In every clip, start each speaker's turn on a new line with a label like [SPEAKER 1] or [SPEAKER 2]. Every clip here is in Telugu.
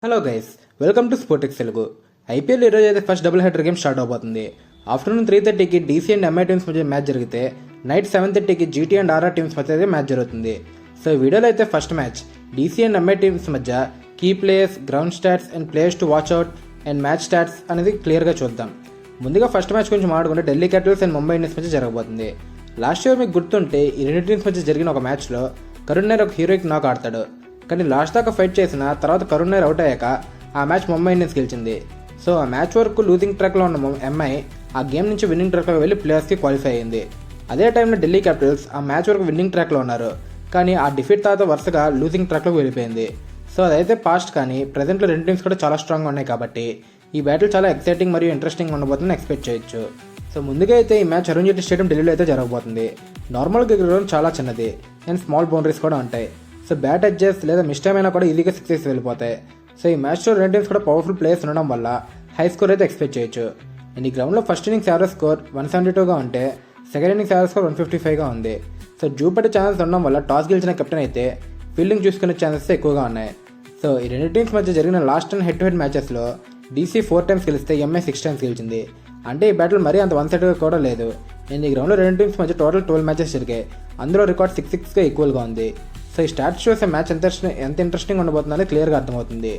[SPEAKER 1] Hello guys, welcome to Sportex Telugu. IPL ఈరోజు అయితే first double header game start అవబోతుంది. ఆఫ్టర్నూన్ 3:30కి డీసీ అండ్ ఎంఐ టీమ్స్ మధ్య మ్యాచ్ జరిగితే నైట్ 7:30కి జీటీ అండ్ ఆర్ఆర్ టీమ్స్ మధ్య అయితే మ్యాచ్ జరుగుతుంది. సో ఈ వీడియోలో అయితే first match DC and MI teams మధ్య key players, ground stats and players to watch out and match stats అనేది క్లియర్గా చూద్దాం. ముందుగా ఫస్ట్ మ్యాచ్ గురించి మాట్లాడుకుంటే Delhi Capitals and Mumbai Indians మధ్య జరగబోతుంది. లాస్ట్ ఇయర్ మీకు గుర్తుంటే ఈ రెండు టీమ్స్ మధ్య జరిగిన ఒక మ్యాచ్లో కరుణ్ నాయర్ ఒక హీరోయిక్ నాక్ ఆడతాడు. కానీ లాస్ట్ దాకా ఫైట్ చేసిన తర్వాత కరుణ్ నాయర్ అవుట్ అయ్యాక ఆ మ్యాచ్ ముంబై ఇండియన్స్ గెలిచింది. సో ఆ మ్యాచ్ వరకు లూజింగ్ ట్రాక్లో ఉన్న ఎంఐ ఆ గేమ్ నుంచి విన్నింగ్ ట్రాక్లో వెళ్ళి ప్లేయర్స్కి క్వాలిఫై అయింది. అదే టైంలో ఢిల్లీ క్యాపిటల్స్ ఆ మ్యాచ్ వరకు విన్నింగ్ ట్రాక్లో ఉన్నారు, కానీ ఆ డిఫీట్ తర్వాత వరుసగా లూజింగ్ ట్రాక్లోకి వెళ్ళిపోయింది. సో అదైతే పాస్ట్, కానీ ప్రజెంట్లో రెండు టీమ్స్ కూడా చాలా స్ట్రాంగ్గా ఉన్నాయి కాబట్టి ఈ బ్యాటిల్ చాలా ఎక్సైటింగ్ మరియు ఇంట్రెస్టింగ్ ఉండబోతుందని ఎక్స్పెక్ట్ చేయొచ్చు. సో ముందుగా అయితే ఈ మ్యాచ్ అరుణ్ జైట్లీ స్టేడియం ఢిల్లీలో అయితే జరగబోతుంది. నార్మల్గా గ్రౌండ్ చాలా చిన్నది అండ్ స్మాల్ బౌండరీస్ కూడా ఉంటాయి. సో బ్యాట్ అడ్జస్ట్ లేదా మిస్ టైం అయినా కూడా ఈజీగా సిక్సెస్ వెళ్ళిపోతాయి. సో ఈ మ్యాచ్లో రెండు టీమ్స్ కూడా పవర్ఫుల్ ప్లేయర్స్ ఉండడం వల్ల హై స్కోర్ అయితే ఎక్స్పెక్ట్ చేయొచ్చు. అండ్ ఈ గ్రౌండ్లో ఫస్ట్ ఇన్నింగ్స్ యావరేజ్ స్కోర్ 172గా ఉంటే సెకండ్ ఇన్నింగ్స్ యావరేజ్ స్కోర్ 155గా ఉంది. సో జూపడే ఛాన్సెస్ ఉండడం వల్ల టాస్ గెలిచిన కెప్టెన్ అయితే ఫీల్డింగ్ చూసుకునే ఛాన్సెస్ ఎక్కువగా ఉన్నాయి. సో ఈ రెండు టీమ్స్ మధ్య జరిగిన లాస్ట్ 10 హెడ్ టు హెడ్ మ్యాచెస్లో డీసీ 4 టైమ్స్ గెలిస్తే ఎంఐ 6 టైమ్స్ గెలిచింది. అంటే ఈ బ్యాటిల్ మరీ అంత 1 సైడ్గా కూడా లేదు. అండ్ ఈ గ్రౌండ్లో రెండు టీమ్స్ మధ్య టోటల్ 12 మ్యాచెస్ జరిగాయి, అందులో రికార్డ్ 6-6గా ఈక్వల్గా ఉంది. సో ఈ స్టాట్స్ చూసే మ్యాచ్ ఎంత ఇంట్రెస్టింగ్ ఉండబోతుందని క్లియర్గా అర్థమవుతుంది.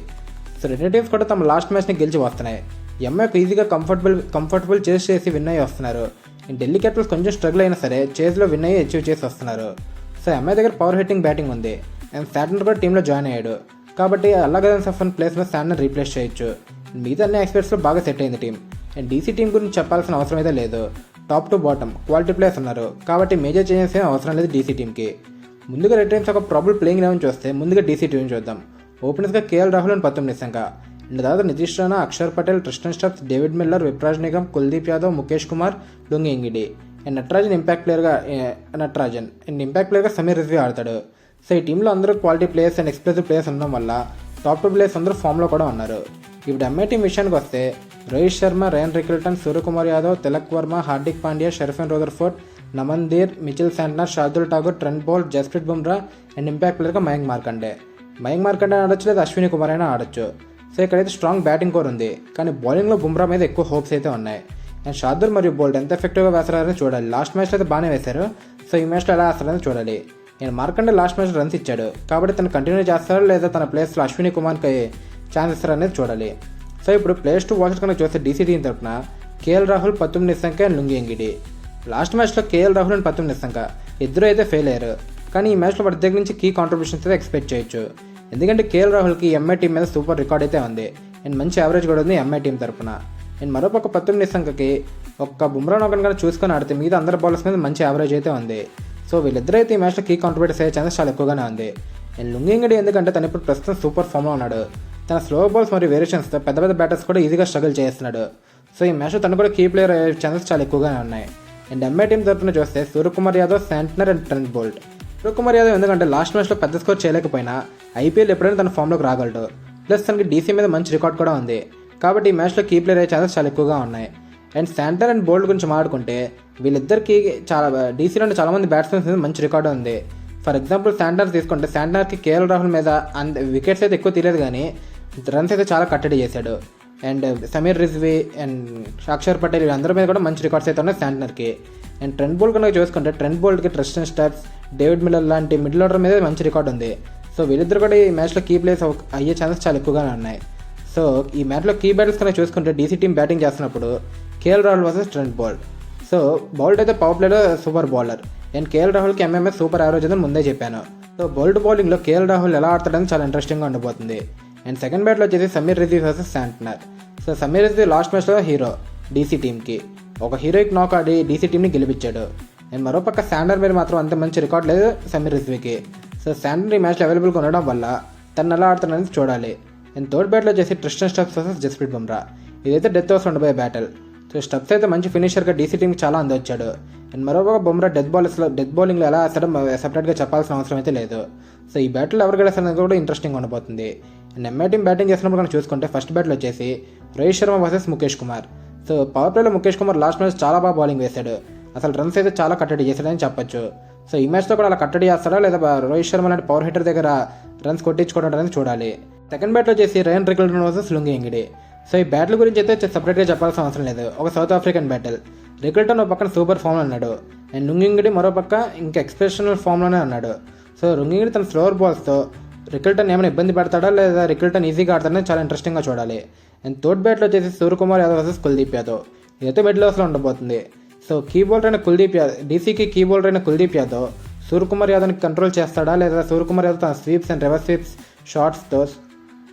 [SPEAKER 1] సో రెండు టీమ్స్ కూడా తమ లాస్ట్ మ్యాచ్ని గెలిచి వస్తున్నాయి. ఎంఐకి ఈజీగా కంఫర్టబుల్ చేస్ చేసి విన్ అయ్యి వస్తున్నారు. ఢిల్లీ క్యాపిటల్స్ కొంచెం స్ట్రగుల్ అయినా సరే చేస్లో విన్ అయ్యి అచీవ్ చేసి వస్తున్నారు. సో ఎంఐ దగ్గర పవర్ హిట్టింగ్ బ్యాటింగ్ ఉంది అండ్ శాంటనర్ కూడా టీంలో జాయిన్ అయ్యాడు, కాబట్టి అల్లాగదన్ సఫన్ ప్లేస్ మీద శాంటనర్ రీప్లేస్ చేయొచ్చు. మిగతా అన్ని ఎక్స్పర్ట్స్లో బాగా సెట్ అయింది టీం. అండ్ డీసీ టీం గురించి చెప్పాల్సిన అవసరం అయితే లేదు. Top to bottom quality players ఉన్నారు, కాబట్టి మేజర్ చేంజెస్ ఏం అవసరం లేదు డీసీ టీంకి. ముందుగా రెడ్ టీమ్స్ ఒక ప్రాబుల్ ప్లేయింగ్ లెవెన్ చూస్తే ముందుగా డీసీ టీం చూద్దాం. ఓపెనర్స్గా KL Rahul and Pathum Nissanka, and తర్వాత Nitish Rana, Axar Patel, Tristan Stubbs, David Miller, Vipraj Nigam, Kuldeep Yadav, Mukesh Kumar, Lungi Ngidi. And Natarajan impact ప్లేయర్గా సమీర్ రిజ్వీ ఆడతాడు. సో ఈ టీంలో అందరూ quality players and expressive players ఉండడం వల్ల టాప్ 2 ప్లేయర్స్ అందరూ ఫామ్లో కూడా ఉన్నారు. ఇప్పుడు ఎంఐ టీం విషయానికి వస్తే Rohit Sharma, Ryan Rickelton, Suryakumar Yadav, Tilak Varma, Hardik Pandya, Sherfane Rutherford, Naman Dhir, Mitchell Santner, Shardul Thakur, Trent Boult, Jasprit Bumrah and impact ప్లేయర్గా మయాంక్ మార్కండే ఆడొచ్చు, లేదా అశ్విని కుమార్ అయినా ఆడొచ్చు. సో ఇక్కడైతే స్ట్రాంగ్ బ్యాటింగ్ కోర్ ఉంది, కానీ బౌలింగ్లో బుమ్రా మీద ఎక్కువ హోప్స్ అయితే ఉన్నాయి. అండ్ షార్దుల్ మరియు బౌల్ట్ ఎంత ఎఫెక్టివ్గా వేస్తారని చూడాలి. లాస్ట్ మ్యాచ్లో అయితే బాగానే వేశారు, సో ఈ మ్యాచ్లో ఎలా వేస్తారని చూడాలి. And Markande last match runs ఇచ్చాడు, కాబట్టి తను కంటిన్యూ చేస్తారో లేదా తన ప్లేస్లో అశ్విని కుమార్కి ఛాన్స్ ఇస్తారో అనేది చూడాలి. సో ఇప్పుడు ప్లేయర్స్ టు వాచ్ కనుక చూస్తే డీసీ టీం తరఫున KL Rahul, Pathum Nissanka and Lungi Ngidi. Last మ్యాచ్లో కేఎల్ రాహుల్ అండ్ పత్తుమ్ నిశంక ఇద్దరు అయితే ఫెయిల్ అయ్యారు, కానీ ఈ మ్యాచ్లో వారి దగ్గర నుంచి కీ కాంట్రిబ్యూషన్స్ అయితే ఎక్స్పెక్ట్ చేయొచ్చు. ఎందుకంటే కేఎల్ రాహుల్కి ఎంఐ టీం మీద సూపర్ రికార్డ్ అయితే ఉంది అండ్ మంచి యావరేజ్ కూడా ఉంది ఎంఐ టీం తరఫున. అండ్ మరోపక్క పత్తుమ్ నిశంకకి ఒక్క బుమ్రా నోకన్ కనుక చూసుకొని ఆడితే మిగతా అందరి బౌలర్స్ మీద మంచి యావరేజ్ అయితే ఉంది. సో వీళ్ళిద్దరూ అయితే ఈ మ్యాచ్లో కీ కాంట్రిబ్యూటర్స్ అయ్యే ఛాన్సెస్ చాలా ఎక్కువగానే ఉంది. అండ్ లుంగి ఎంగిడి ఎందుకంటే తను ఇప్పుడు ప్రస్తుతం సూపర్ ఫామ్లో ఉన్నాడు. తన స్లో బాల్స్ మరియు వేరియేషన్స్తో పెద్ద పెద్ద బ్యాటర్స్ కూడా ఈజీగా స్ట్రగుల్ చేస్తున్నాడు. సో ఈ మ్యాచ్లో తను కూడా కీ ప్లేయర్ అయ్యే ఛాన్సెస్ చాలా ఎక్కువగానే ఉన్నాయి. అండ్ ఎంఐ టీం తరఫున చూస్తే Suryakumar Yadav, Santner and Trent Boult. Suryakumar Yadav ఎందుకంటే లాస్ట్ మ్యాచ్లో పెద్ద స్కోర్ చేయలేకపోయినా ఐపీఎల్ ఎప్పుడైనా తన ఫామ్లోకి రాగలడు, ప్లస్ తనకి డీసీ మీద మంచి రికార్డ్ కూడా ఉంది, కాబట్టి ఈ మ్యాచ్లో కీ ప్లేయర్ అయ్యే ఛాన్సెస్ చాలా ఎక్కువగా ఉన్నాయి. అండ్ శాంట్నర్ అండ్ బౌల్ట్ గురించి మాట్లాడుకుంటే వీళ్ళిద్దరికి డీసీలో చాలామంది బ్యాట్స్మెన్స్ మీద మంచి రికార్డు ఉంది. ఫర్ ఎగ్జాంపుల్ శాంట్నర్ తీసుకుంటే శాంట్నర్కి కేఎల్ రాహుల్ మీద వికెట్స్ అయితే ఎక్కువ తీయలేదు, కానీ రన్స్ అయితే చాలా కట్టడి చేశాడు. అండ్ సమీర్ రిజ్వీ అండ్ అక్షర్ పటేల్ వీళ్ళందరి మీద కూడా మంచి రికార్డ్స్ అయితే ఉన్నాయి శాంట్నర్కి. అండ్ ట్రెంట్ బౌల్ట్ కనుక చూసుకుంటే ట్రెంట్ బౌల్ట్కి ట్రిస్టన్ స్టబ్స్, డేవిడ్ మిల్లర్ లాంటి మిడిల్ ఆర్డర్ మీద మంచి రికార్డ్ ఉంది. సో వీళ్ళిద్దరు కూడా ఈ మ్యాచ్లో కీ ప్లేస్ అయ్యే ఛాన్సెస్ చాలా ఎక్కువగానే ఉన్నాయి. సో ఈ మ్యాచ్లో కీ బ్యాటర్స్ కనుక చూసుకుంటే డీసీ టీం బ్యాటింగ్ చేస్తున్నప్పుడు KL Rahul versus Trent Boult. So Boult అయితే పవర్ ప్లేలో సూపర్ బౌలర్ అండ్ కేఎల్ రాహుల్కి ఎంఎంఎస్ సూపర్ యావరేజ్ అని ముందే చెప్పాను. సో బౌల్ట్ బౌలింగ్లో కేఎల్ రాహుల్ ఎలా ఆడతాడని చాలా ఇంట్రెస్టింగ్గా ఉండబోతుంది. అండ్ సెకండ్ బ్యాట్లో వచ్చేసి Sameer Rizvi versus Santner. So Sameer Rizvi last మ్యాచ్లో హీరో డీసీ టీంకి ఒక హీరోయిక్ నాక్ ఆడి డీసీ టీంని గెలిపించాడు. అండ్ మరోపక్క శాంట్నర్ మీద మాత్రం అంత మంచి రికార్డ్ లేదు సమీర్ రిజ్వీకి. సో శాంట్నర్ ఈ మ్యాచ్లో అవైలబుల్గా ఉండడం వల్ల తను ఎలా ఆడుతాడనేది చూడాలి. అండ్ థర్డ్ బ్యాట్లో వచ్చేసి Tristan Stubbs versus Jasprit Bumrah. ఇదైతే డెత్ ఓవర్స్ ఉండబోయే బ్యాటిల్. సో స్టబ్స్ అయితే మంచి ఫినిషర్గా డీసీ టీంకి చాలా అందొచ్చాడు. అండ్ మరోపక్క బుమ్రా డెత్ బౌలింగ్లో ఎలా వేస్తాడో సెపరేట్గా చెప్పాల్సిన అవసరం అయితే లేదు. సో ఈ బ్యాటిల్ ఎవరు గెలుస్తారనేది కూడా ఇంట్రెస్టింగ్ ఉండబోతుంది. అండ్ ఎంఐ టీం బ్యాటింగ్ చేసినప్పుడు మనం చూసుకుంటే ఫస్ట్ బ్యాట్లో వచ్చేసి Rohit Sharma versus Mukesh Kumar. So power ప్లేలో ముఖేష్ కుమార్ లాస్ట్ మ్యాచ్ చాలా బాగా బౌలింగ్ వేశాడు, అసలు రన్స్ అయితే చాలా కట్టడి చేశాడని చెప్పొచ్చు. సో ఈ మ్యాచ్లో కూడా అలా కట్టడి చేస్తాడా లేదా రోహిత్ శర్మ లాంటి పవర్ హిట్టర్ దగ్గర రన్స్ కొట్టించుకోవడం అనేది చూడాలి. సెకండ్ బ్యాట్లో వచ్చేసి rayon Rickelton versus lungi ఇంగిడి. So ఈ బ్యాటిల్ గురించి అయితే సపరేట్గా చెప్పాల్సిన అవసరం లేదు. ఒక సౌత్ ఆఫ్రికన్ బ్యాటిల్. రికల్టన్ ఒక పక్కన సూపర్ ఫామ్లో ఉన్నాడు అండ్ లుంగి ఇంగిడి మరో పక్క ఇంకా ఎక్స్ప్రెషనల్ ఫామ్లోనే ఉన్నాడు. సో లుంగి ఇంగిడి తన స్లోవర్ బాల్స్తో రికల్టన్ ఏమైనా ఇబ్బంది పెడతాడా లేదా రికల్టన్ ఈజీగా ఆడతాడని చాలా ఇంట్రెస్టింగ్గా చూడాలి. అండ్ థర్డ్ బ్యాట్లో వచ్చేసి సూర్యకుమార్ యాదవ్ వర్సెస్ కుల్దీప్ యాదవ్. ఇదైతే మిడిల్ ఓవర్స్లో ఉండబోతుంది. సో కీ బౌలర్ అయిన కుల్దీప్ యాదవ్, డీసీకి కీ బౌలర్ అయిన కుల్దీప్ యాదవ్ సూర్యకుమార్ యాదవ్ని కంట్రోల్ చేస్తాడా లేదా సూర్యకుమార్ యాదవ్ తన స్వీప్స్ అండ్ రివర్స్ స్వీప్స్ షాట్స్తో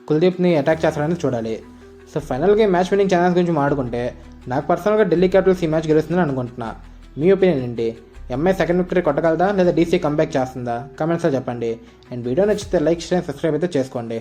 [SPEAKER 1] కుల్దీప్ని అటాక్ చేస్తాడని చూడాలి. సో ఫైనల్గా ఈ మ్యాచ్ విన్నింగ్ ఛానల్స్ గురించి మాట్లాడుకుంటే నాకు పర్సనల్గా ఢిల్లీ క్యాపిటల్స్ ఈ మ్యాచ్ గెలుస్తుందని అనుకుంటున్నా. మీ ఒపీనియన్ ఏంటి? ఎంఐ సెకండ్ విక్టరీ కొట్టగలదా లేదా డీసీ కంబ్యాక్ చేస్తుందా? కామెంట్స్లో చెప్పండి. అండ్ వీడియో నచ్చితే లైక్, షేర్, సబ్స్క్రైబ్ అయితే చేసుకోండి.